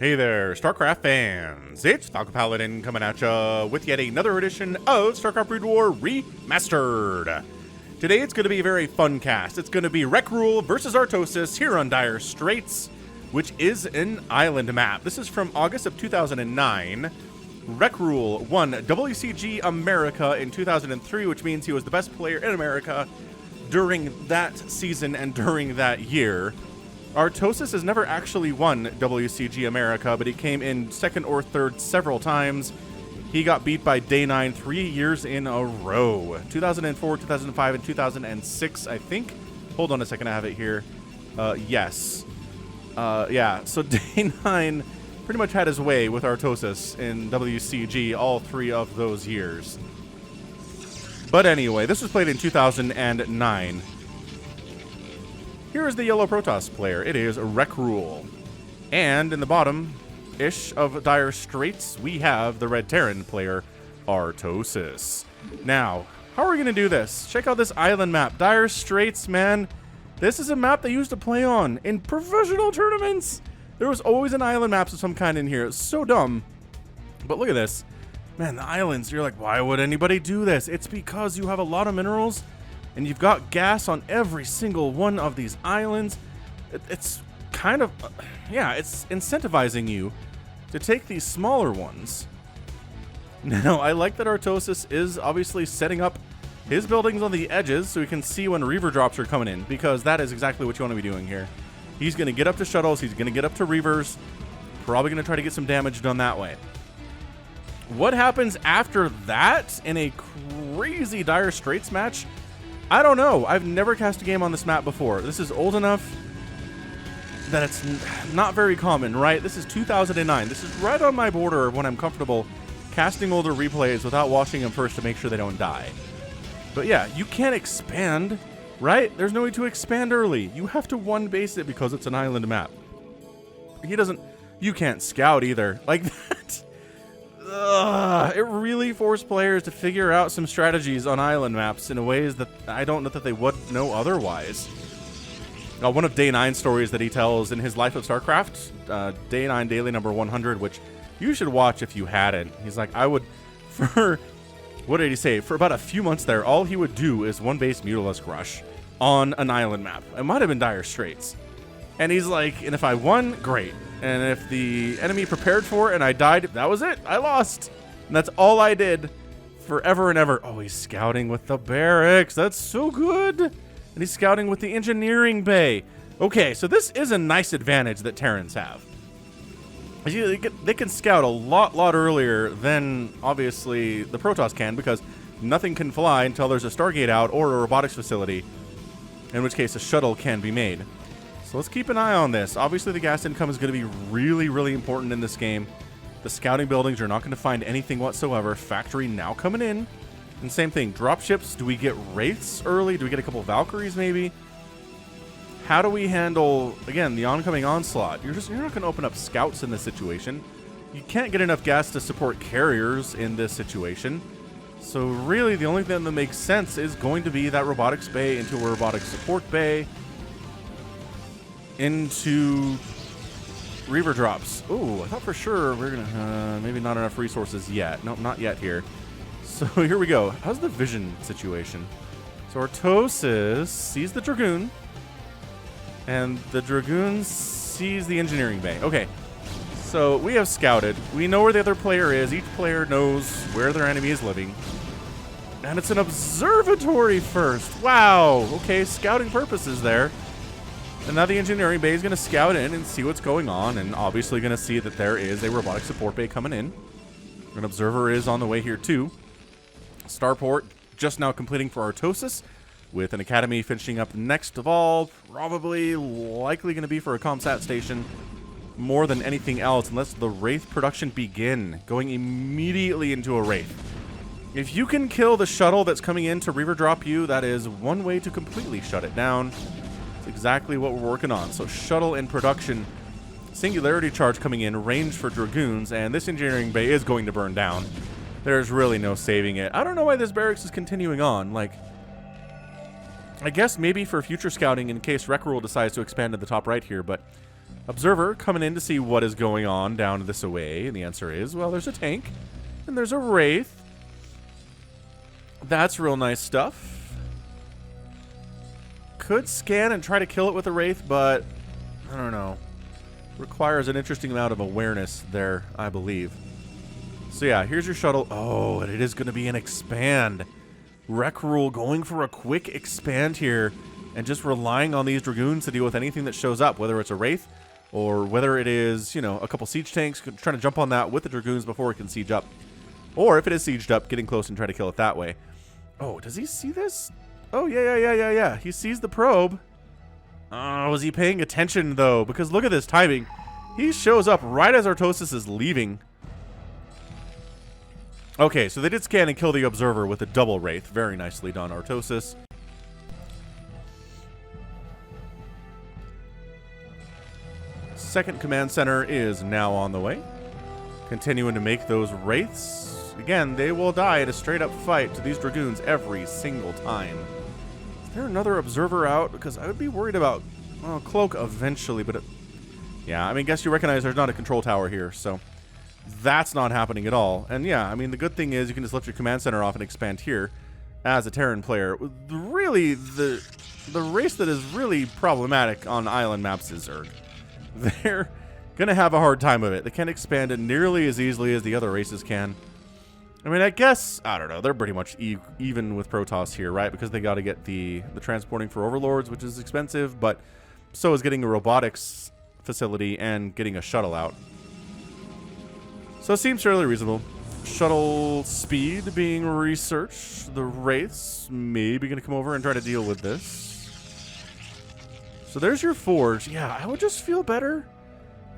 Hey there, StarCraft fans! It's Falcon Paladin coming at ya with yet another edition of StarCraft Brood War Remastered. Today it's going to be a very fun cast. It's going to be Rekrul versus Artosis here on Dire Straits, which is an island map. This is from August of 2009. Rekrul won WCG America in 2003, which means he was the best player in America during that season and during that year. Artosis has never actually won WCG America, but he came in second or third several times. He got beat by Day 9 3 years in a row. 2004, 2005, and 2006, I think. Hold on a second, I have it here. Yes. Yeah, so Day 9 pretty much had his way with Artosis in WCG all 3 of those years. But anyway, this was played in 2009. Here is the yellow Protoss player. It is Rekrul. And in the bottom-ish of Dire Straits, we have the red Terran player, Artosis. Now, how are we going to do this? Check out this island map. Dire Straits, man. This is a map they used to play on in professional tournaments. There was always an island map of some kind in here. It's so dumb. But look at this. Man, the islands, you're like, why would anybody do this? It's because you have a lot of minerals and you've got gas on every single one of these islands. It's kind of, yeah, it's incentivizing you to take these smaller ones. Now, I like that Artosis is obviously setting up his buildings on the edges so he can see when Reaver drops are coming in, because that is exactly what you want to be doing here. He's going to get up to shuttles, he's going to get up to Reavers, probably going to try to get some damage done that way. What happens after that in a crazy Dire Straits match? I don't know. I've never cast a game on this map before. This is old enough that it's not very common, right? This is 2009. This is right on my border of when I'm comfortable casting older replays without watching them first to make sure they don't die. But yeah, you can't expand, right? There's no way to expand early. You have to one base it because it's an island map. You can't scout either. Like that. It really forced players to figure out some strategies on island maps in ways that I don't know that they would know otherwise. One of Day 9's stories that he tells in his Life of StarCraft, Day 9 Daily number 100, which you should watch if you hadn't. He's like, what did he say? For about a few months there, all he would do is one base Mutalisk Rush on an island map. It might have been Dire Straits. And he's like, and if I won, great. And if the enemy prepared for it and I died, that was it. I lost. And that's all I did forever and ever. Oh, he's scouting with the barracks. That's so good. And he's scouting with the engineering bay. Okay, so this is a nice advantage that Terrans have. They can scout a lot earlier than, obviously, the Protoss can, because nothing can fly until there's a Stargate out or a robotics facility, in which case a shuttle can be made. So let's keep an eye on this. Obviously, the gas income is going to be really important in this game. The scouting buildings are not going to find anything whatsoever. Factory now coming in. And same thing, dropships. Do we get Wraiths early? Do we get a couple Valkyries maybe? How do we handle, again, the oncoming onslaught? You're not going to open up scouts in this situation. You can't get enough gas to support carriers in this situation. So really, the only thing that makes sense is going to be that robotics bay into a robotics support bay. Into Reaver drops. Oh, I thought for sure we're gonna maybe not enough resources yet. Nope, not yet here. So here we go. How's the vision situation? So Artosis sees the Dragoon, and the Dragoon sees the engineering bay. Okay, so we have scouted. We know where the other player is. Each player knows where their enemy is living. And it's an observatory first. Wow. Okay, scouting purposes there. And now the engineering bay is going to scout in and see what's going on, and obviously going to see that there is a robotic support bay coming in. An observer is on the way here too. Starport just now completing for Artosis, with an academy finishing up next of all. Probably likely going to be for a ComSat station more than anything else, unless the Wraith production begin, going immediately into a Wraith. If you can kill the shuttle that's coming in to Reaver drop you, that is one way to completely shut it down. Exactly what we're working on. So shuttle in production, singularity charge coming in, range for Dragoons, and this engineering bay is going to burn down. There's really no saving it. I don't know why this barracks is continuing on. Like, I guess maybe for future scouting in case Rekrul decides to expand to the top right here, but Observer coming in to see what is going on down this away. And the answer is, well, there's a tank. And there's a Wraith. That's real nice stuff. Could scan and try to kill it with a Wraith, but I don't know. Requires an interesting amount of awareness there, I believe. So yeah, here's your shuttle. Oh, and it is going to be an expand. Rekrul going for a quick expand here and just relying on these Dragoons to deal with anything that shows up, whether it's a Wraith or whether it is, you know, a couple siege tanks trying to jump on that with the Dragoons before it can siege up. Or if it is sieged up, getting close and try to kill it that way. Oh, does he see this? Oh, yeah. He sees the probe. Was he paying attention, though? Because look at this timing. He shows up right as Artosis is leaving. Okay, so they did scan and kill the Observer with a double Wraith. Very nicely done, Artosis. Second command center is now on the way. Continuing to make those Wraiths. Again, they will die at a straight-up fight to these Dragoons every single time. Is there another Observer out? Because I would be worried about, well, Cloak eventually, but yeah, I mean, guess you recognize there's not a control tower here, so that's not happening at all. And yeah, I mean, the good thing is you can just lift your command center off and expand here as a Terran player. Really, the race that is really problematic on island maps is Zerg. They're going to have a hard time of it. They can't expand it nearly as easily as the other races can. I mean, I guess, I don't know, they're pretty much even with Protoss here, right? Because they got to get the transporting for Overlords, which is expensive, but so is getting a robotics facility and getting a shuttle out. So it seems fairly reasonable. Shuttle speed being researched. The Wraiths maybe going to come over and try to deal with this. So there's your forge. Yeah, I would just feel better,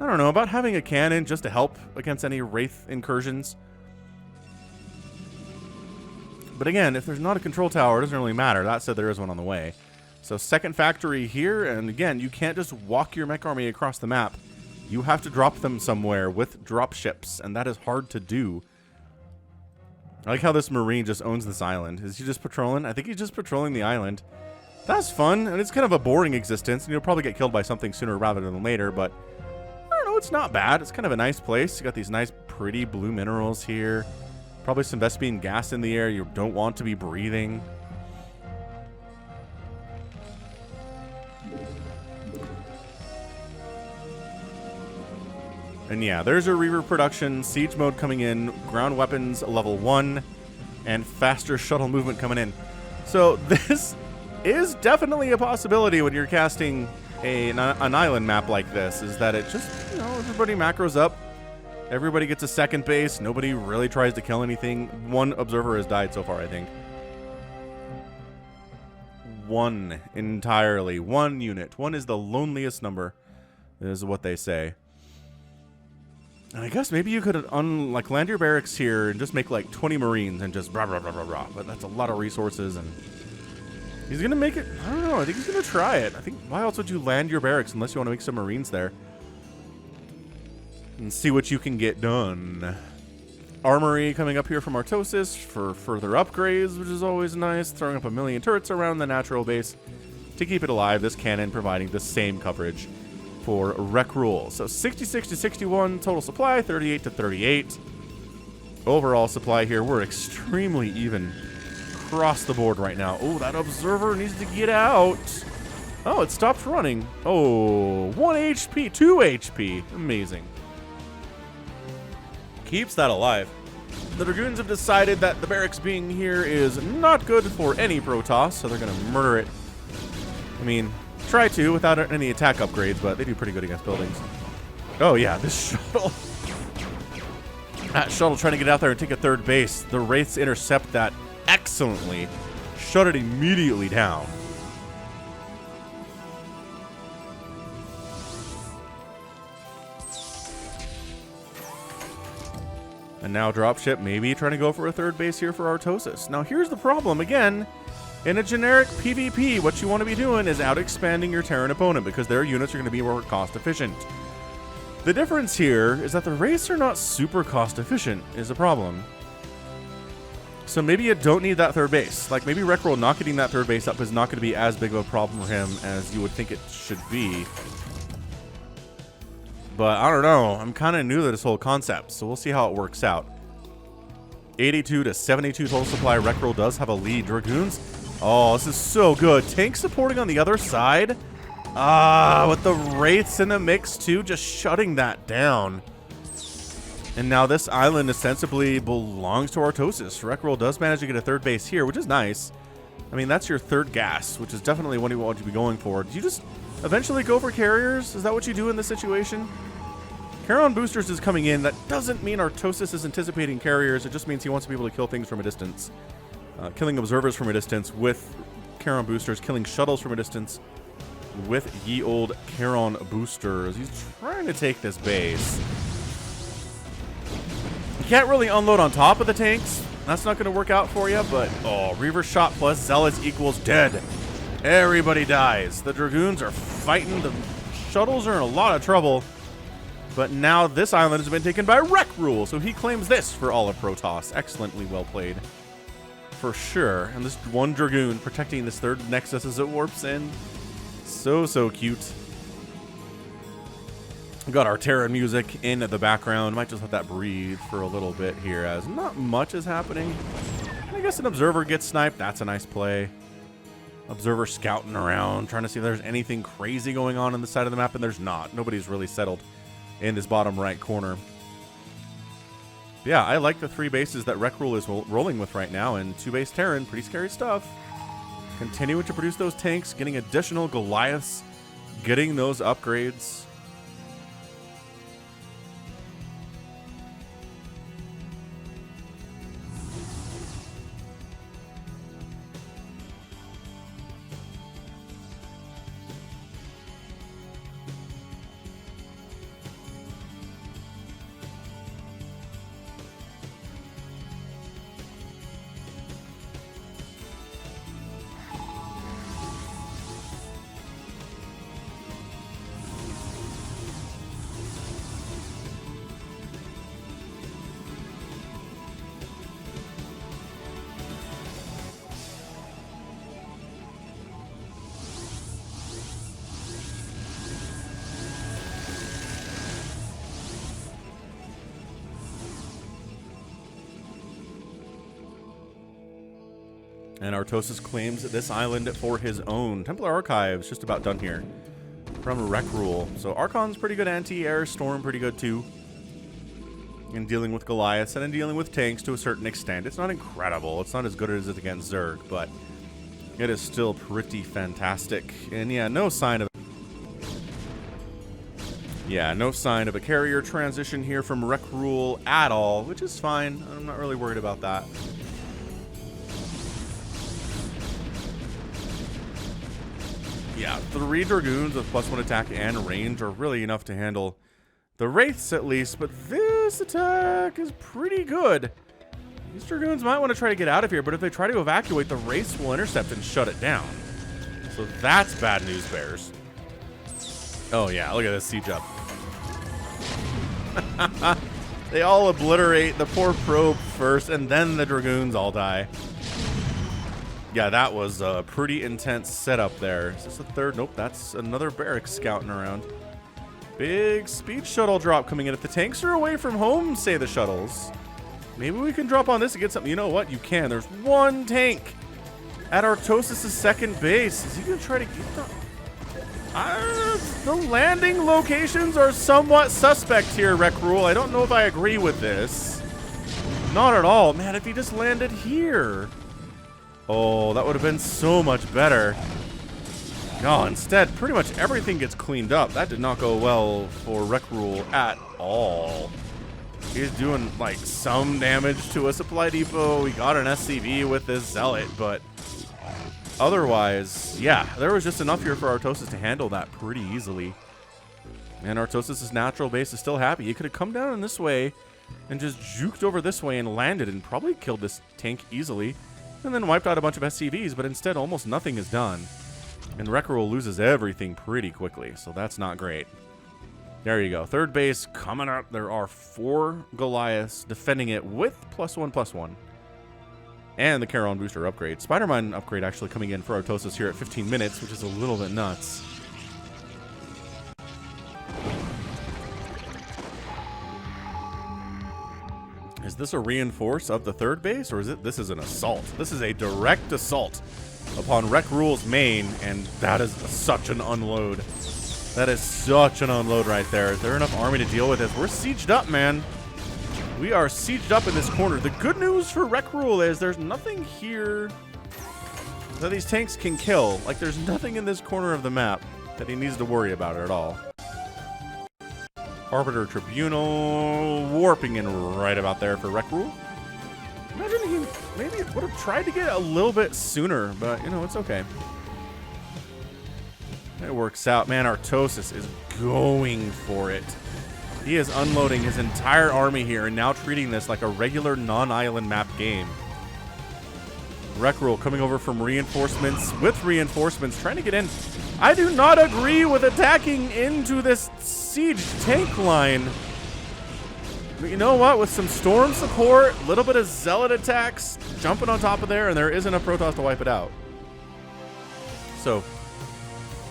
I don't know, about having a cannon just to help against any Wraith incursions. But again, if there's not a control tower, it doesn't really matter. That said, there is one on the way. So second factory here, and again, you can't just walk your mech army across the map. You have to drop them somewhere with drop ships, and that is hard to do. I like how this Marine just owns this island. Is he just patrolling? I think he's just patrolling the island. That's fun, and it's kind of a boring existence, and you'll probably get killed by something sooner rather than later, but I don't know, it's not bad. It's kind of a nice place. You got these nice, pretty blue minerals here. Probably some Vespene gas in the air you don't want to be breathing. And yeah, there's a Reaver production, siege mode coming in, ground weapons level 1, and faster shuttle movement coming in. So this is definitely a possibility when you're casting an island map like this, is that it just, you know, everybody macros up. Everybody gets a second base. Nobody really tries to kill anything. One Observer has died so far, I think. One entirely. One unit. One is the loneliest number, is what they say. And I guess maybe you could like land your barracks here and just make like 20 Marines and just rah. But that's a lot of resources, and he's going to make it. I don't know. I think he's going to try it. I think, why else would you land your barracks unless you want to make some Marines there? And see what you can get done. Armory coming up here from Artosis for further upgrades, which is always nice. Throwing up 1 million turrets around the natural base to keep it alive. This cannon providing the same coverage for Rekrul. So 66 to 61 total supply, 38 to 38. Overall supply here, we're extremely even across the board right now. Oh, that Observer needs to get out. Oh, it stopped running. Oh, 1 HP, 2 HP. Amazing. Keeps that alive. The Dragoons have decided that the barracks being here is not good for any Protoss, so they're going to murder it. I mean, try to without any attack upgrades, but they do pretty good against buildings. Oh yeah, this shuttle. That shuttle trying to get out there and take a third base. The Wraiths intercept that excellently. Shut it immediately down. And now dropship maybe trying to go for a third base here for Artosis. Now here's the problem again. In a generic PvP, what you want to be doing is out-expanding your Terran opponent because their units are going to be more cost-efficient. The difference here is that the Wraiths are not super cost-efficient is a problem. So maybe you don't need that third base. Like maybe Rekrul not getting that third base up is not going to be as big of a problem for him as you would think it should be. But I don't know. I'm kind of new to this whole concept, so we'll see how it works out. 82 to 72 total supply. Rekrul does have a lead. Dragoons. Oh, this is so good. Tank supporting on the other side. With the Wraiths in the mix too, just shutting that down. And now this island ostensibly belongs to Artosis. Rekrul does manage to get a third base here, which is nice. I mean, that's your third gas, which is definitely what you want to be going for. Did you just eventually go for carriers? Is that what you do in this situation? Charon boosters is coming in. That doesn't mean Artosis is anticipating carriers. It just means he wants to be able to kill things from a distance. Killing observers from a distance with Charon boosters. Killing shuttles from a distance with ye old Charon boosters. He's trying to take this base. You can't really unload on top of the tanks. That's not going to work out for you, but oh, Reaver shot plus Zealots equals dead. Everybody dies. The Dragoons are fighting. The shuttles are in a lot of trouble. But now this island has been taken by Rekrul, so he claims this for all of Protoss. Excellently well played. For sure. And this one Dragoon protecting this third Nexus as it warps in. So cute. We've got our Terran music in the background. Might just let that breathe for a little bit here, as not much is happening. I guess an Observer gets sniped. That's a nice play. Observer scouting around, trying to see if there's anything crazy going on the side of the map, and there's not. Nobody's really settled in this bottom right corner. But yeah, I like the 3 bases that Rekrul is rolling with right now, and 2 base Terran. Pretty scary stuff. Continuing to produce those tanks, getting additional Goliaths, getting those upgrades. And Artosis claims this island for his own. Templar Archives just about done here from Rekrul. So Archon's pretty good anti-air, Storm pretty good too. In dealing with Goliaths and in dealing with tanks to a certain extent. It's not incredible. It's not as good as it against Zerg, but it is still pretty fantastic. And yeah, no sign of a carrier transition here from Rekrul at all, which is fine. I'm not really worried about that. Yeah, 3 Dragoons with +1 attack and range are really enough to handle the Wraiths at least, but this attack is pretty good. These Dragoons might want to try to get out of here, but if they try to evacuate, the Wraiths will intercept and shut it down. So that's bad news, Bears. Oh yeah, look at this siege up. They all obliterate the poor probe first, and then the Dragoons all die. Yeah, that was a pretty intense setup there. Is this a third? Nope, that's another barracks scouting around. Big speed shuttle drop coming in. If the tanks are away from home, say the shuttles, maybe we can drop on this and get something. You know what? You can. There's 1 tank at Artosis' second base. Is he going to try to get the... the landing locations are somewhat suspect here, Rekrul. I don't know if I agree with this. Not at all. Man, if he just landed here... Oh, that would have been so much better. No, instead, pretty much everything gets cleaned up. That did not go well for Rekrul at all. He's doing, like, some damage to a supply depot. We got an SCV with this Zealot, but otherwise, yeah, there was just enough here for Artosis to handle that pretty easily. And Artosis' natural base is still happy. He could have come down in this way and just juked over this way and landed and probably killed this tank easily. And then wiped out a bunch of SCVs, but instead almost nothing is done. And Rekrul loses everything pretty quickly, so that's not great. There you go. Third base coming up. There are 4 Goliaths defending it with +1/+1. And the Charon booster upgrade. Spider-Man upgrade actually coming in for Artosis here at 15 minutes, which is a little bit nuts. Is this a reinforce of the third base, or is it? This is an assault. This is a direct assault upon Rekrul's main, and that is such an unload. That is such an unload right there. Is there enough army to deal with this? We're sieged up, man. We are sieged up in this corner. The good news for Rekrul is there's nothing here that these tanks can kill. Like, there's nothing in this corner of the map that he needs to worry about at all. Arbiter Tribunal warping in right about there for Rekrul. Imagine he maybe would have tried to get a little bit sooner, but, you know, it's okay. It works out. Man, Artosis is going for it. He is unloading his entire army here and now treating this like a regular non-island map game. Rekrul coming over from reinforcements with reinforcements, trying to get in. I do not agree with attacking into this siege tank line. But you know what? With some storm support, a little bit of zealot attacks, jumping on top of there, and there isn't a Protoss to wipe it out. So,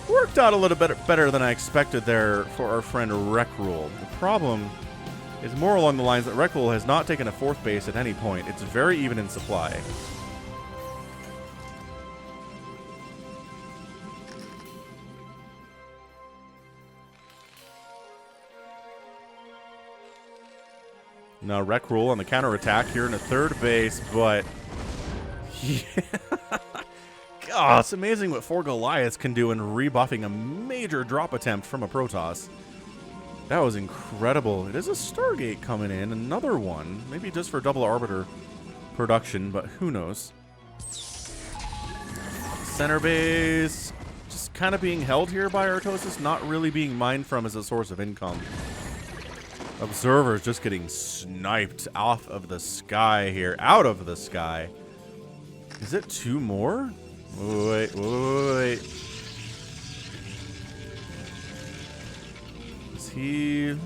worked out a little bit better than I expected there for our friend Rekrul. The problem is more along the lines that Rekrul has not taken a fourth base at any point. It's very even in supply. Now Rekrul on the counterattack here in a third base, but yeah. God, it's amazing what 4 Goliaths can do in rebuffing a major drop attempt from a Protoss. That was incredible. It is a Stargate coming in, another one. Maybe just for double Arbiter production, but who knows. Center base, just kind of being held here by Artosis, not really being mined from as a source of income. Observers just getting sniped off of the sky here. Out of the sky. Is it 2 more? Wait. Is he... a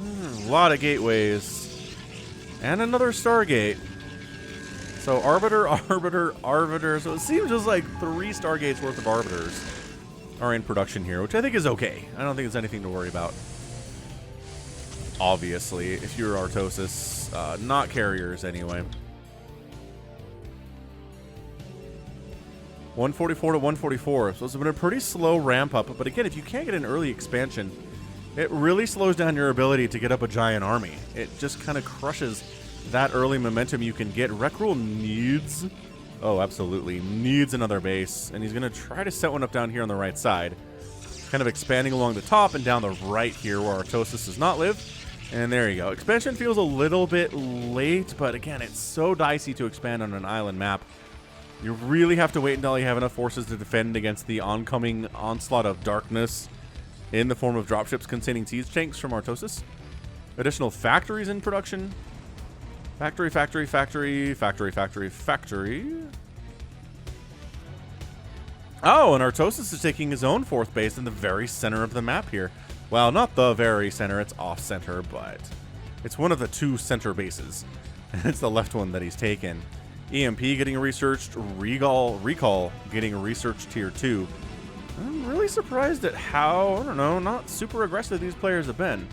lot of gateways. And another Stargate. So Arbiter. So it seems just like 3 Stargates worth of Arbiters are in production here, which I think is okay. I don't think it's anything to worry about. Obviously, if you're Artosis, not carriers anyway. 144 to 144, so it's been a pretty slow ramp up, but again, if you can't get an early expansion, it really slows down your ability to get up a giant army. It just kind of crushes that early momentum you can get. Rekrul needs, oh absolutely, needs another base, and he's going to try to set one up down here on the right side, kind of expanding along the top and down the right here where Artosis does not live. And there you go. Expansion feels a little bit late, but again, it's so dicey to expand on an island map. You really have to wait until you have enough forces to defend against the oncoming onslaught of darkness in the form of dropships containing siege tanks from Artosis. Additional factories in production. Factory. Oh, and Artosis is taking his own 4th base in the very center of the map here. Well, not the very center, it's off-center, but it's one of the 2 center bases. It's the left one that he's taken. EMP getting researched, Recall getting researched tier 2. I'm really surprised at how, I don't know, not super aggressive these players have been.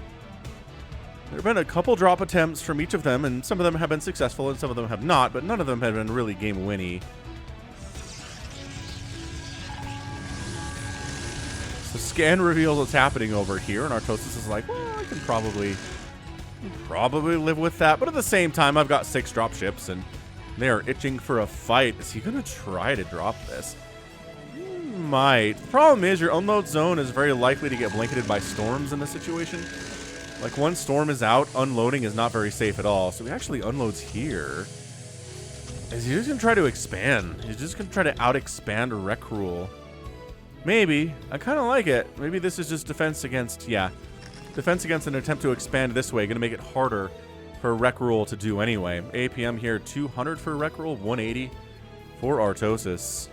There have been a couple drop attempts from each of them, and some of them have been successful and some of them have not, but none of them have been really game-winny. So scan reveals what's happening over here, and Artosis is like, well, I can probably live with that. But at the same time, I've got 6 drop ships, and they are itching for a fight. Is he going to try to drop this? He might. The problem is your unload zone is very likely to get blanketed by storms in this situation. Like, once storm is out, unloading is not very safe at all. So he actually unloads here. Is he just going to try to expand? He's just going to try to out-expand Rekrul. Maybe. I kind of like it. Maybe this is just defense against, yeah. Defense against an attempt to expand this way. Going to make it harder for Rekrul to do anyway. APM here, 200 for Rekrul, 180 for Artosis.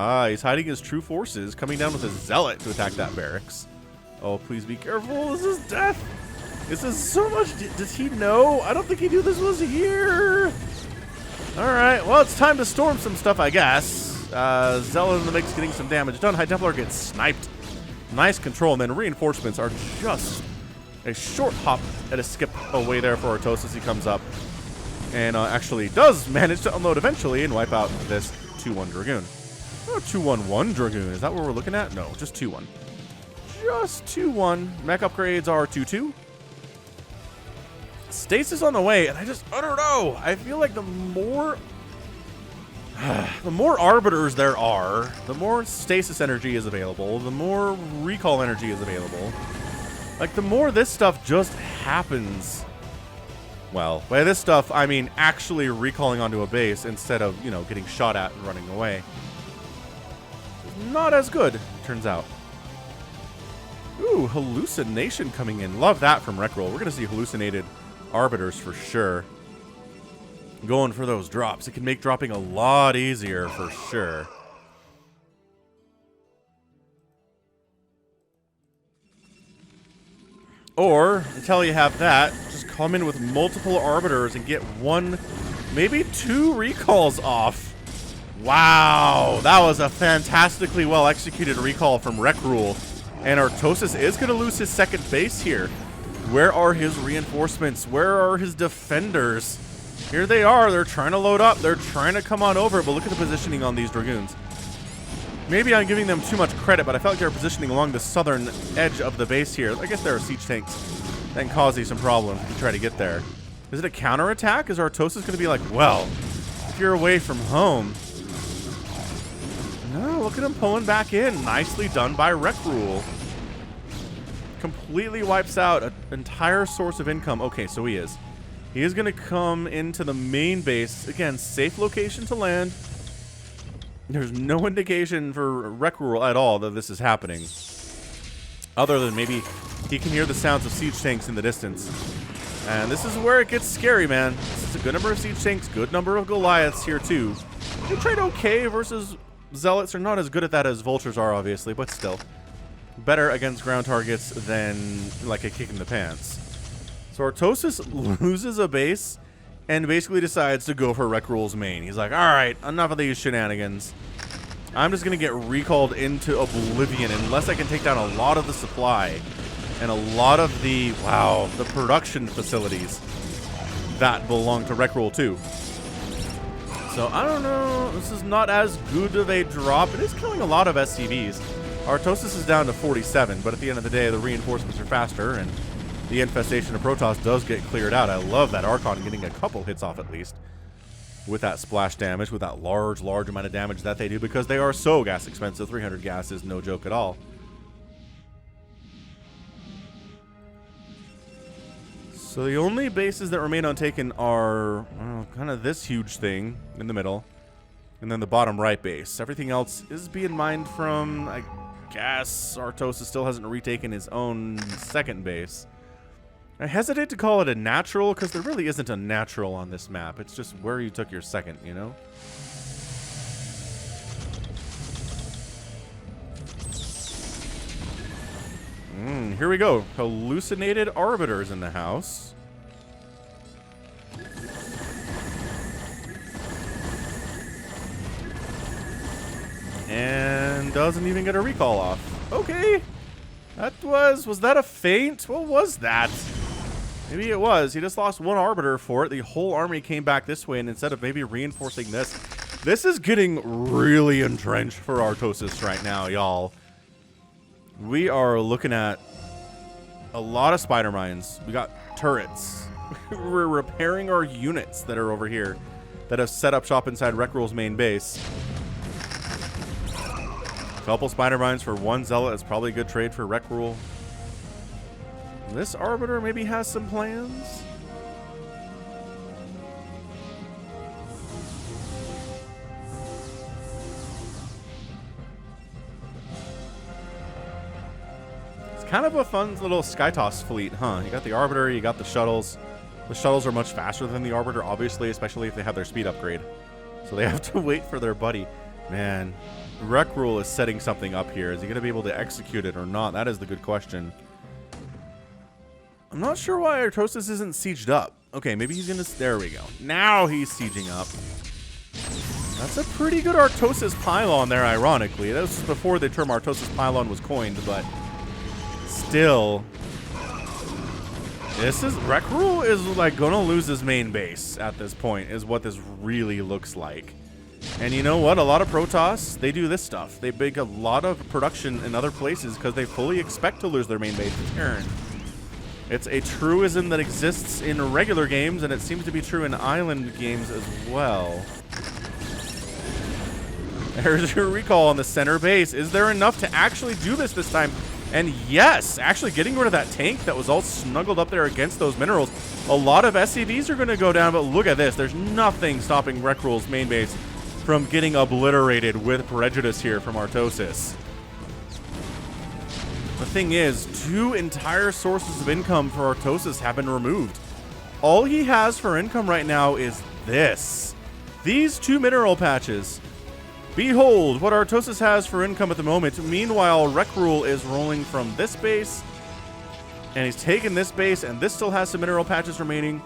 Ah, he's hiding his true forces, coming down with a zealot to attack that barracks. Oh, please be careful. This is death. This is so much. Does he know? I don't think he knew this was here. All right. Well, it's time to storm some stuff, I guess. Zealot in the mix getting some damage done. High Templar gets sniped. Nice control. And then reinforcements are just a short hop and a skip away there for Artosis. He comes up and actually does manage to unload eventually and wipe out this 2-1 Dragoon. Oh, 2-1-1 Dragoon. Is that what we're looking at? No, just 2-1. Just 2-1. Mech upgrades are 2-2. Stasis on the way, and I don't know. I feel like the more arbiters there are, the more stasis energy is available, the more recall energy is available. Like, the more this stuff just happens. Well, by this stuff, I mean actually recalling onto a base instead of, you know, getting shot at and running away. Not as good, turns out. Ooh, hallucination coming in. Love that from Rekrul. We're going to see hallucinated arbiters for sure. Going for those drops. It can make dropping a lot easier for sure. Or, until you have that, just come in with multiple arbiters and get 1, maybe 2 recalls off. Wow, that was a fantastically well executed recall from Rekrul. And Artosis is going to lose his second base here. Where are his reinforcements? Where are his defenders? Here they are. They're trying to load up. They're trying to come on over. But look at the positioning on these Dragoons. Maybe I'm giving them too much credit, but I felt like they're positioning along the southern edge of the base here. I guess there are siege tanks that can cause you some problems to try to get there. Is it a counterattack? Is Artosis going to be like, well, if you're away from home... No, look at him pulling back in. Nicely done by Rekrul. Completely wipes out an entire source of income. Okay, so he is. He is going to come into the main base. Again, safe location to land. There's no indication for Rekrul at all that this is happening. Other than maybe he can hear the sounds of siege tanks in the distance. And this is where it gets scary, man. This is a good number of siege tanks, good number of Goliaths here too. They trade okay versus... Zealots are not as good at that as vultures are, obviously, but still. Better against ground targets than, like, a kick in the pants. So Artosis loses a base and basically decides to go for Rekrul's main. He's like, alright, enough of these shenanigans. I'm just going to get recalled into oblivion unless I can take down a lot of the supply and a lot of the, wow, the production facilities that belong to Rekrul too. So, I don't know. This is not as good of a drop. It is killing a lot of SCVs. Artosis is down to 47, but at the end of the day, the reinforcements are faster, and the infestation of Protoss does get cleared out. I love that Archon getting a couple hits off at least with that splash damage, with that large amount of damage that they do, because they are so gas expensive. 300 gas is no joke at all. So the only bases that remain untaken are kind of this huge thing in the middle, and then the bottom right base. Everything else is being mined from, I guess, Artosis still hasn't retaken his own second base. I hesitate to call it a natural, because there really isn't a natural on this map. It's just where you took your second, you know? Here we go. Hallucinated arbiters in the house. And doesn't even get a recall off. Okay. Was that a feint? What was that? Maybe it was. He just lost one arbiter for it. The whole army came back this way, and instead of maybe reinforcing this, this is getting really entrenched for Artosis right now, y'all. We are looking at a lot of spider mines. We got turrets. We're repairing our units that are over here that have set up shop inside Rekrul's main base. A couple spider mines for one zealot is probably a good trade for Rekrul. This arbiter maybe has some plans. Kind of a fun little Skytoss fleet, huh? You got the Arbiter, you got the shuttles. The shuttles are much faster than the Arbiter, obviously, especially if they have their speed upgrade. So they have to wait for their buddy. Man, Rekrul is setting something up here. Is he going to be able to execute it or not? That is the good question. I'm not sure why Artosis isn't sieged up. Okay, maybe he's going to... There we go. Now he's sieging up. That's a pretty good Artosis pylon there, ironically. That was before the term Artosis pylon was coined, but still... This is... Rekrul is, like, going to lose his main base at this point, is what this really looks like. And you know what? A lot of Protoss, they do this stuff. They make a lot of production in other places because they fully expect to lose their main base to turn. It's a truism that exists in regular games, and it seems to be true in island games as well. There's your recall on the center base. Is there enough to actually do this time? And yes, actually getting rid of that tank that was all snuggled up there against those minerals. A lot of SCVs are going to go down, but look at this. There's nothing stopping Rekrul's main base from getting obliterated with prejudice here from Artosis. The thing is, 2 entire sources of income for Artosis have been removed. All he has for income right now is this. These 2 mineral patches. Behold what Artosis has for income at the moment. Meanwhile, Rekrul is rolling from this base, and he's taken this base, and this still has some mineral patches remaining.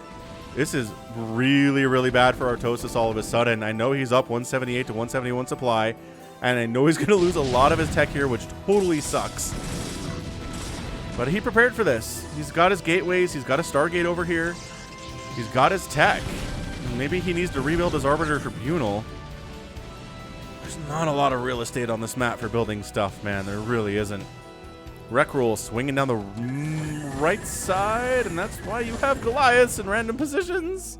This is really, really bad for Artosis all of a sudden. I know he's up 178 to 171 supply, and I know he's going to lose a lot of his tech here, which totally sucks. But he prepared for this. He's got his gateways. He's got a Stargate over here. He's got his tech. Maybe he needs to rebuild his Arbiter Tribunal. There's not a lot of real estate on this map for building stuff, man. There really isn't. Rekrul swinging down the right side, and that's why you have Goliaths in random positions.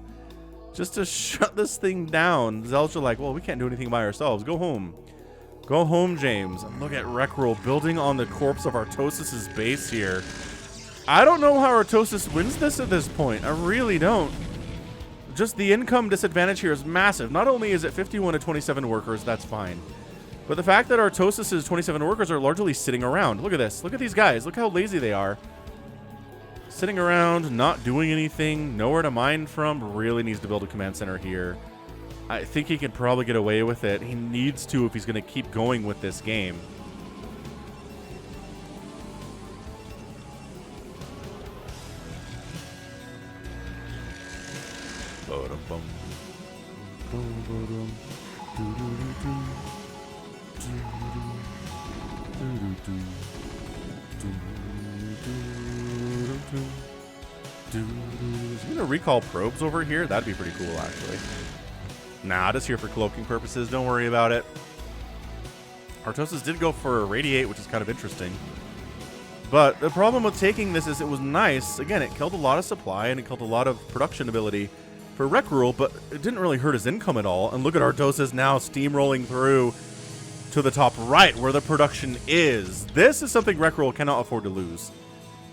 Just to shut this thing down. Zelch are like, well, we can't do anything by ourselves. Go home. Go home, James. And look at Rekrul building on the corpse of Artosis' base here. I don't know how Artosis wins this at this point. I really don't. Just the income disadvantage here is massive. Not only is it 51 to 27 workers, that's fine. But the fact that Artosis' 27 workers are largely sitting around. Look at this. Look at these guys. Look how lazy they are. Sitting around, not doing anything, nowhere to mine from. Really needs to build a command center here. I think he could probably get away with it. He needs to if he's going to keep going with this game. Is he gonna recall probes over here? That'd be pretty cool, actually. Nah, just here for cloaking purposes. Don't worry about it. Artosis did go for a radiate, which is kind of interesting. But the problem with taking this is it was nice. Again, it killed a lot of supply and it killed a lot of production ability for Rekrul, but it didn't really hurt his income at all. And look at Artosis now steamrolling through to the top right where the production is. This is something Rekrul cannot afford to lose.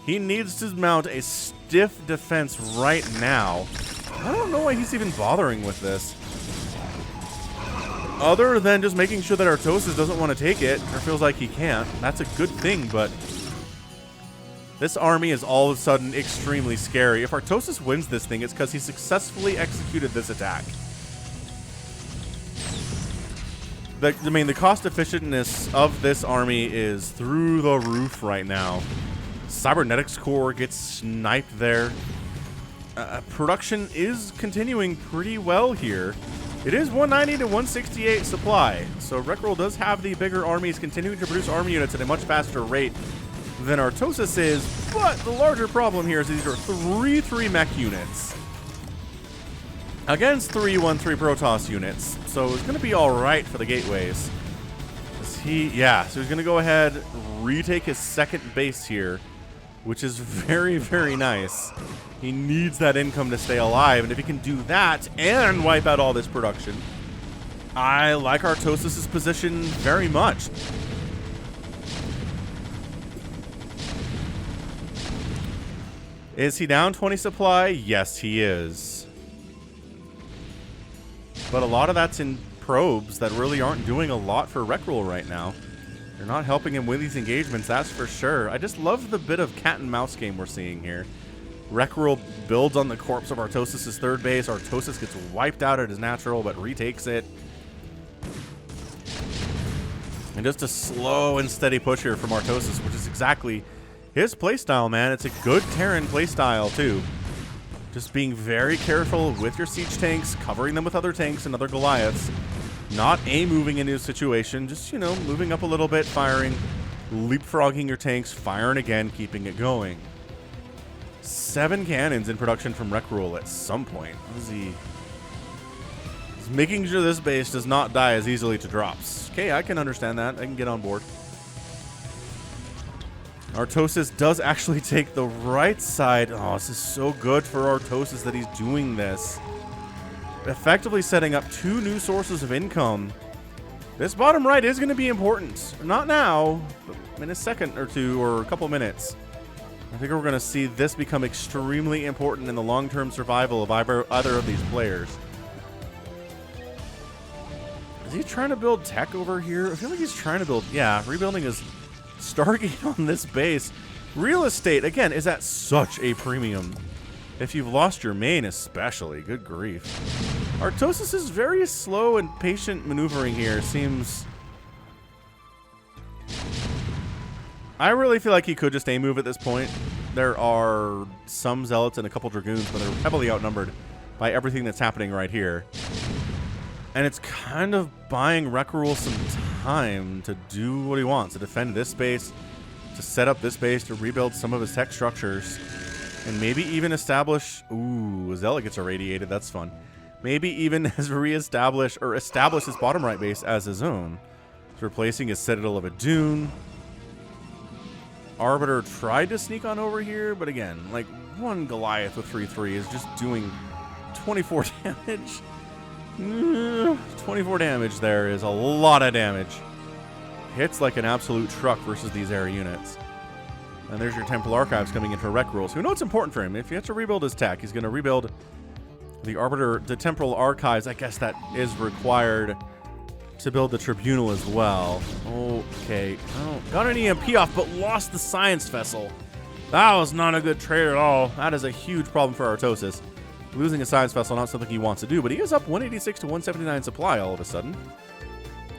He needs to mount a stiff defense right now. I don't know why he's even bothering with this. Other than just making sure that Artosis doesn't want to take it, or feels like he can't. That's a good thing, but this army is all of a sudden extremely scary. If Artosis wins this thing, it's because he successfully executed this attack. The cost effectiveness of this army is through the roof right now. Cybernetics Core gets sniped there. Production is continuing pretty well here. It is 190 to 168 supply, so Rekrul does have the bigger armies continuing to produce army units at a much faster rate than Artosis is, but the larger problem here is these are 3-3 mech units against 3-1-3 Protoss units, so it's going to be all right for the gateways. So he's going to go ahead, retake his second base here, which is very, very nice. He needs that income to stay alive, and if he can do that and wipe out all this production, I like Artosis' position very much. Is he down 20 supply? Yes, he is. But a lot of that's in probes that really aren't doing a lot for Rekrul right now. They're not helping him with these engagements, that's for sure. I just love the bit of cat and mouse game we're seeing here. Rekrul builds on the corpse of Artosis' third base. Artosis gets wiped out at his natural, but retakes it. And just a slow and steady push here from Artosis, which is exactly his playstyle, man. It's a good Terran playstyle, too. Just being very careful with your siege tanks, covering them with other tanks and other Goliaths. Not A-moving into a situation, just, you know, moving up a little bit, firing, leapfrogging your tanks, firing again, keeping it going. 7 cannons in production from Rekrul at some point. What is he? He's making sure this base does not die as easily to drops. Okay, I can understand that. I can get on board. Artosis does actually take the right side. Oh, this is so good for Artosis that he's doing this. Effectively setting up 2 new sources of income. This bottom right is going to be important. Not now, but in a second or two or a couple minutes. I think we're going to see this become extremely important in the long-term survival of either of these players. Is he trying to build tech over here? I feel like he's trying to build... Yeah, rebuilding his Stargate on this base. Real estate, again, is at such a premium. If you've lost your main especially. Good grief. Artosis is very slow and patient maneuvering here. Seems... I really feel like he could just A-move at this point. There are some Zealots and a couple Dragoons, but they're heavily outnumbered by everything that's happening right here. And it's kind of buying Rekrul some time to do what he wants, to defend this base, to set up this base, to rebuild some of his tech structures, and maybe even establish... Ooh, Zealot gets irradiated. That's fun. Maybe even has reestablished or established his bottom right base as his own. He's replacing his Citadel of a Dune. Arbiter tried to sneak on over here, but again, like, one Goliath with 3/3 is just doing 24 damage. 24 damage there is a lot of damage. Hits like an absolute truck versus these air units. And there's your Temple Archives coming in for Rekrul. So we know it's important for him. If he has to rebuild his tech, he's going to rebuild the Arbiter, the Temporal Archives. I guess that is required to build the Tribunal as well. Okay. Oh, got an EMP off, but lost the Science Vessel. That was not a good trade at all. That is a huge problem for Artosis. Losing a Science Vessel, not something he wants to do, but he is up 186 to 179 supply all of a sudden.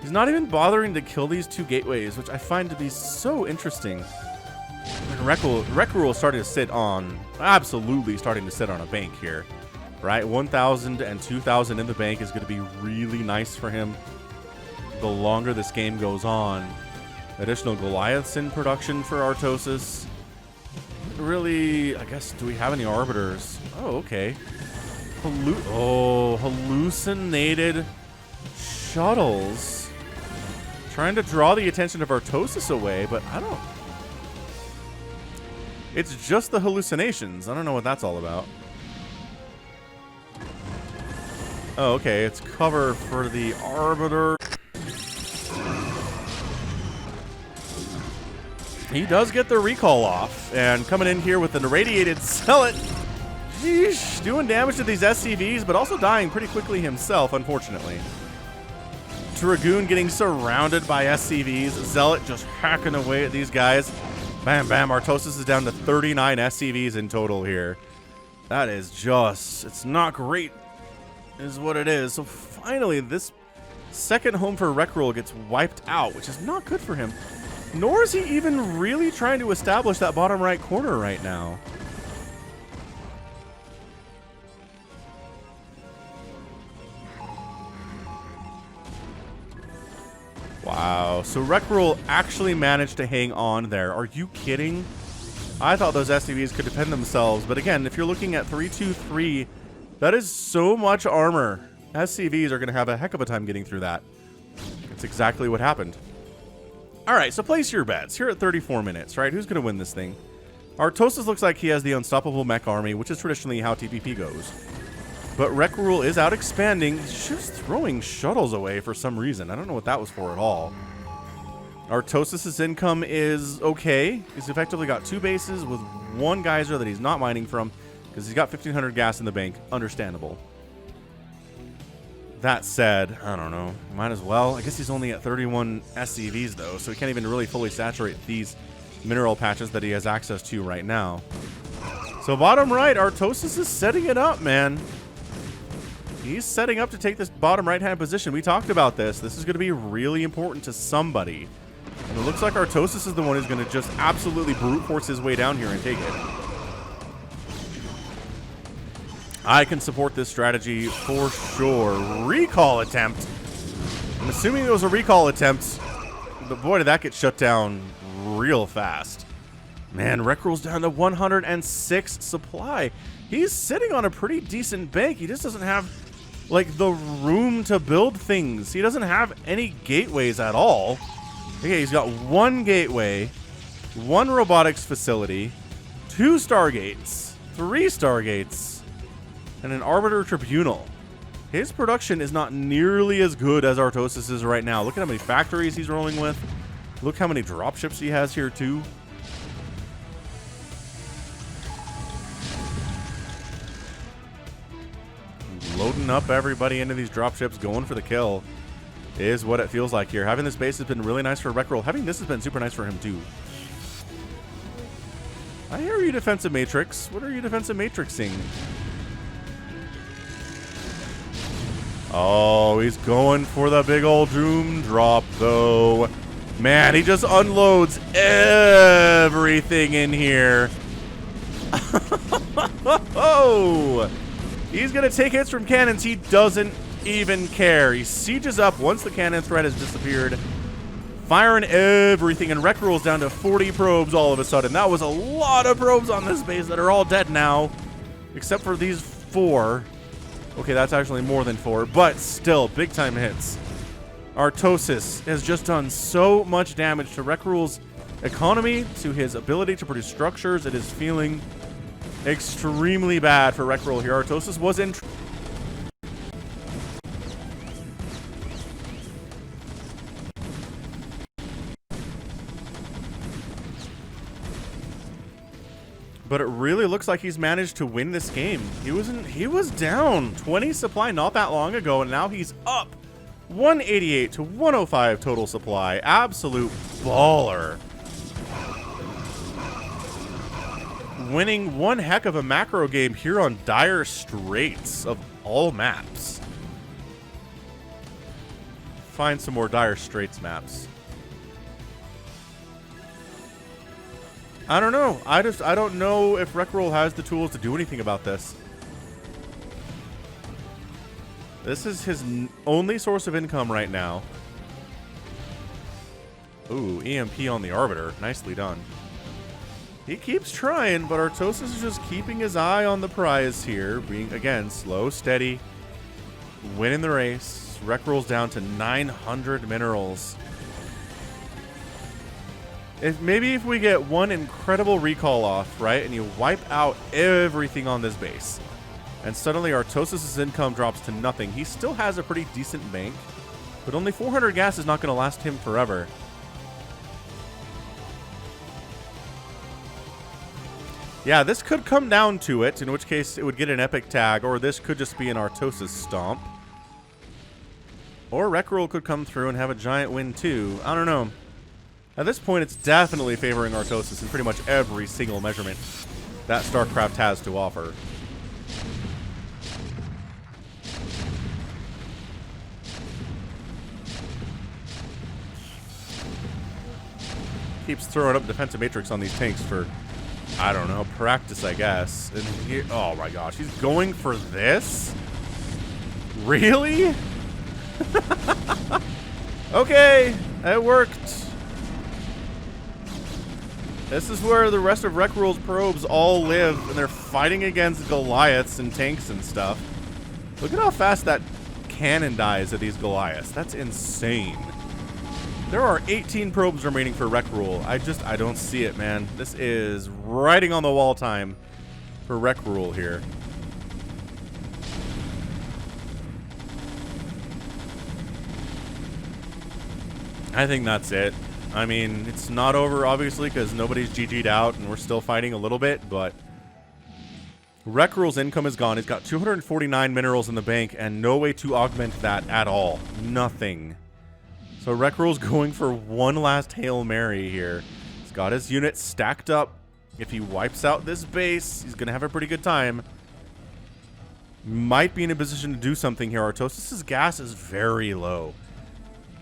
He's not even bothering to kill these 2 gateways, which I find to be so interesting. Rekrul is starting to sit on, absolutely starting to sit on a bank here, right? 1,000 and 2,000 in the bank is going to be really nice for him the longer this game goes on. Additional Goliaths in production for Artosis. Really, I guess, do we have any Arbiters? Oh, okay. Hallucinated shuttles. Trying to draw the attention of Artosis away, but I don't... It's just the hallucinations. I don't know what that's all about. Oh, okay. It's cover for the Arbiter. He does get the recall off, and coming in here with an irradiated Zealot. Sheesh, doing damage to these SCVs, but also dying pretty quickly himself, unfortunately. Dragoon getting surrounded by SCVs. Zealot just hacking away at these guys. Bam, bam. Artosis is down to 39 SCVs in total here. That is just... It's not great, is what it is. So finally, this second home for Rekrul gets wiped out, which is not good for him. Nor is he even really trying to establish that bottom right corner right now. Wow, so Rekrul actually managed to hang on there. Are you kidding? I thought those SCVs could defend themselves, but again, if you're looking at 323, that is so much armor. SCVs are going to have a heck of a time getting through that. It's exactly what happened. All right, so place your bets. Here at 34 minutes, right? Who's going to win this thing? Artosis looks like he has the unstoppable mech army, which is traditionally how TPP goes. But Rekrul is out expanding. He's just throwing shuttles away for some reason. I don't know what that was for at all. Artosis' income is okay. He's effectively got 2 bases with 1 geyser that he's not mining from because he's got 1,500 gas in the bank. Understandable. That said, I don't know. Might as well. I guess he's only at 31 SCVs, though, so he can't even really fully saturate these mineral patches that he has access to right now. So bottom right, Artosis is setting it up, man. He's setting up to take this bottom right-hand position. We talked about this. This is going to be really important to somebody. And it looks like Artosis is the one who's going to just absolutely brute force his way down here and take it. I can support this strategy for sure. Recall attempt. I'm assuming it was a recall attempt, but boy, did that get shut down real fast. Man, Rekrul's down to 106 supply. He's sitting on a pretty decent bank. He just doesn't have, like, the room to build things. He doesn't have any gateways at all. Okay, he's got one gateway, one robotics facility, 2 stargates, 3 stargates, and an arbiter tribunal. His production is not nearly as good as Artosis is right now. Look at how many factories he's rolling with. Look how many dropships he has here, too. Loading up everybody into these dropships, going for the kill is what it feels like here. Having this base has been really nice for Rekrul. Having this has been super nice for him, too. I hear you, defensive matrix. What are you defensive matrixing? Oh, he's going for the big old doom drop, though. Man, he just unloads everything in here. Oh, he's going to take hits from cannons. He doesn't even care. He sieges up once the cannon threat has disappeared, firing everything, and Rekrul's down to 40 probes all of a sudden. That was a lot of probes on this base that are all dead now, except for these 4. Okay, that's actually more than 4, but still, big-time hits. Artosis has just done so much damage to Rekrul's economy, to his ability to produce structures. It is feeling extremely bad for Rekrul here. Artosis was in... But it really looks like he's managed to win this game. He was down 20 supply not that long ago, and now he's up 188 to 105 total supply. Absolute baller. Winning one heck of a macro game here on Dire Straits of all maps. Find some more Dire Straits maps. I don't know. I don't know if Rekrul has the tools to do anything about this. This is his only source of income right now. Ooh, EMP on the Arbiter. Nicely done. He keeps trying, but Artosis is just keeping his eye on the prize here. Being, again, slow, steady, winning the race. Rekrul's down to 900 minerals. Maybe if we get one incredible recall off, right, and you wipe out everything on this base, and suddenly Artosis' income drops to nothing. He still has a pretty decent bank, but only 400 gas is not going to last him forever. Yeah, this could come down to it, in which case it would get an epic tag, or this could just be an Artosis stomp. Or Rekrul could come through and have a giant win too. I don't know. At this point, it's definitely favoring Artosis in pretty much every single measurement that StarCraft has to offer. Keeps throwing up defensive matrix on these tanks for, I don't know, practice, I guess. And he, oh my gosh, he's going for this? Really? Okay, it worked. This is where the rest of Rekrul's probes all live, and they're fighting against Goliaths and tanks and stuff. Look at how fast that cannon dies at these Goliaths. That's insane. There are 18 probes remaining for Rekrul. I don't see it, man. This is writing on the wall time for Rekrul here. I think that's it. I mean, it's not over, obviously, because nobody's GG'd out, and we're still fighting a little bit, but Rekrul's income is gone. He's got 249 minerals in the bank, and no way to augment that at all. Nothing. So Rekrul's going for one last Hail Mary here. He's got his units stacked up. If he wipes out this base, he's going to have a pretty good time. might be in a position to do something here. Artosis' gas is very low.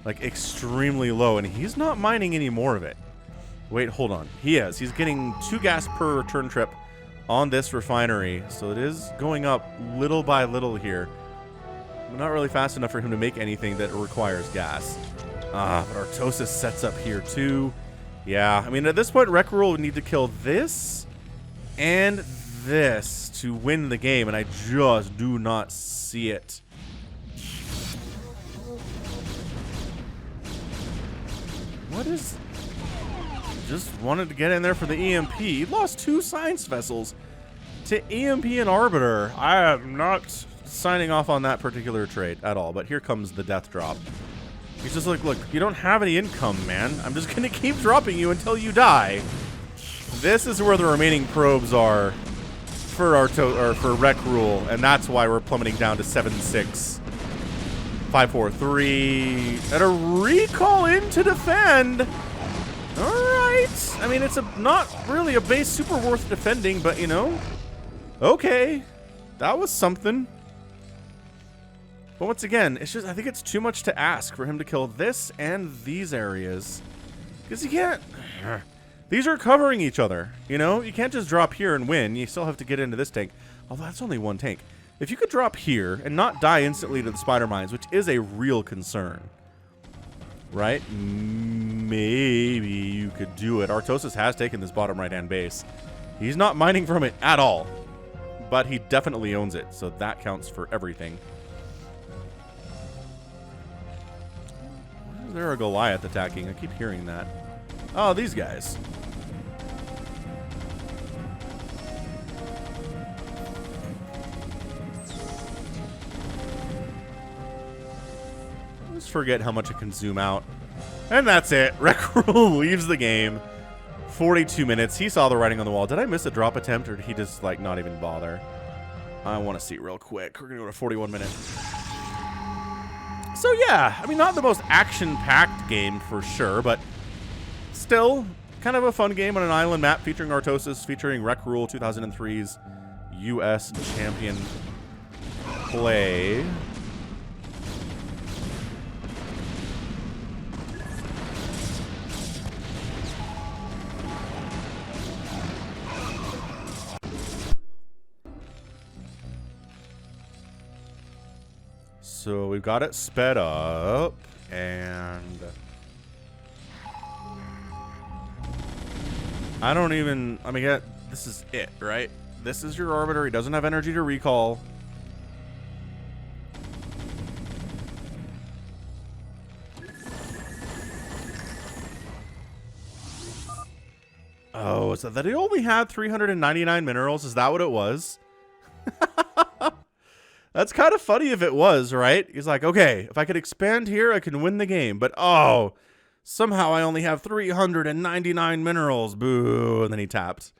Like, extremely low, and he's not mining any more of it. Wait, hold on. He is. He's getting 2 gas per return trip on this refinery, so it is going up little by little here. But not really fast enough for him to make anything that requires gas. But Artosis sets up here, too. Yeah, I mean, at this point, Rekrul would need to kill this and this to win the game, and I just do not see it. What is... Just wanted to get in there for the EMP. He lost 2 science vessels to EMP and Arbiter. I am not signing off on that particular trade at all, but here comes the death drop. He's just like, look, you don't have any income, man. I'm just going to keep dropping you until you die. This is where the remaining probes are for Rekrul, and that's why we're plummeting down to 7-6. 5-4-3. And a recall in to defend. Alright. I mean, it's not really a base super worth defending, but, you know. Okay. That was something. But once again, it's just, I think it's too much to ask for him to kill this and these areas. Because you can't... These are covering each other, you know? You can't just drop here and win. You still have to get into this tank. Although that's only 1 tank. If you could drop here and not die instantly to the spider mines, which is a real concern, right? Maybe you could do it. Artosis has taken this bottom right-hand base. He's not mining from it at all, but he definitely owns it, so that counts for everything. Is there a Goliath attacking? I keep hearing that. Oh, these guys. Just forget how much it can zoom out. And that's it. Rekrul leaves the game. 42 minutes. He saw the writing on the wall. Did I miss a drop attempt, or did he just, like, not even bother? I want to see real quick. We're going to go to 41 minutes. So, yeah. I mean, not the most action-packed game for sure, but still kind of a fun game on an island map featuring Artosis, featuring Rekrul, 2003's U.S. champion play. So we've got it sped up, and I don't even, I mean, this is it, right? This is your Arbiter. He doesn't have energy to recall. Oh, is that he only had 399 minerals? Is that what it was? That's kind of funny if it was, right? He's like, okay, if I could expand here, I can win the game. But, oh, somehow I only have 399 minerals. Boo. And then he tapped.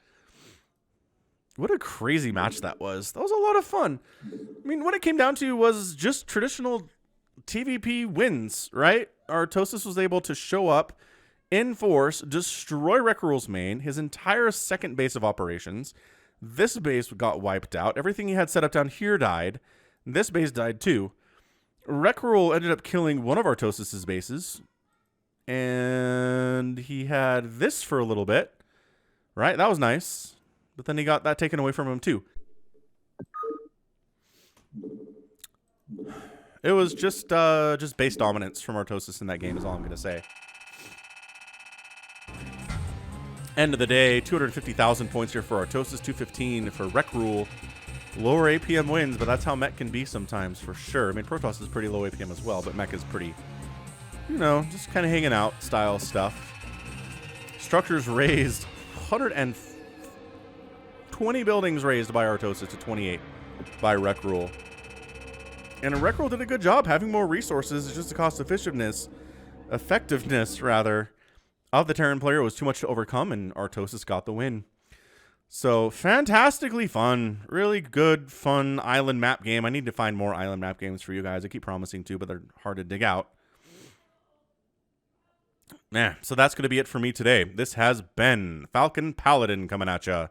What a crazy match that was. That was a lot of fun. I mean, what it came down to was just traditional TVP wins, right? Artosis was able to show up in force, destroy Rekrul's main, his entire second base of operations. This base got wiped out. Everything he had set up down here died. This base died too. Rekrul ended up killing one of Artosis' bases. And he had this for a little bit. Right? That was nice. But then he got that taken away from him too. It was just base dominance from Artosis in that game is all I'm going to say. End of the day, 250,000 points here for Artosis, 215 for Rekrul. Lower APM wins, but that's how mech can be sometimes, for sure. I mean, Protoss is pretty low APM as well, but mech is pretty, you know, just kind of hanging out style stuff. Structures raised, 120 buildings raised by Artosis to 28 by Rekrul. And Rekrul did a good job having more resources. It's just the cost effectiveness, rather, of the Terran player was too much to overcome, and Artosis got the win. So, fantastically fun. Really good, fun island map game. I need to find more island map games for you guys. I keep promising to, but they're hard to dig out. So that's going to be it for me today. This has been Falcon Paladin coming at ya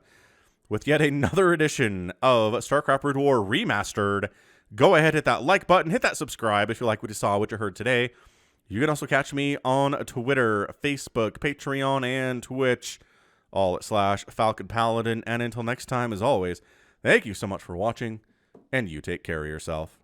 with yet another edition of StarCraft Brood War Remastered. Go ahead, hit that like button, hit that subscribe if you like what you saw, what you heard today. You can also catch me on Twitter, Facebook, Patreon, and Twitch, all at /Falcon Paladin. And until next time, as always, thank you so much for watching, and you take care of yourself.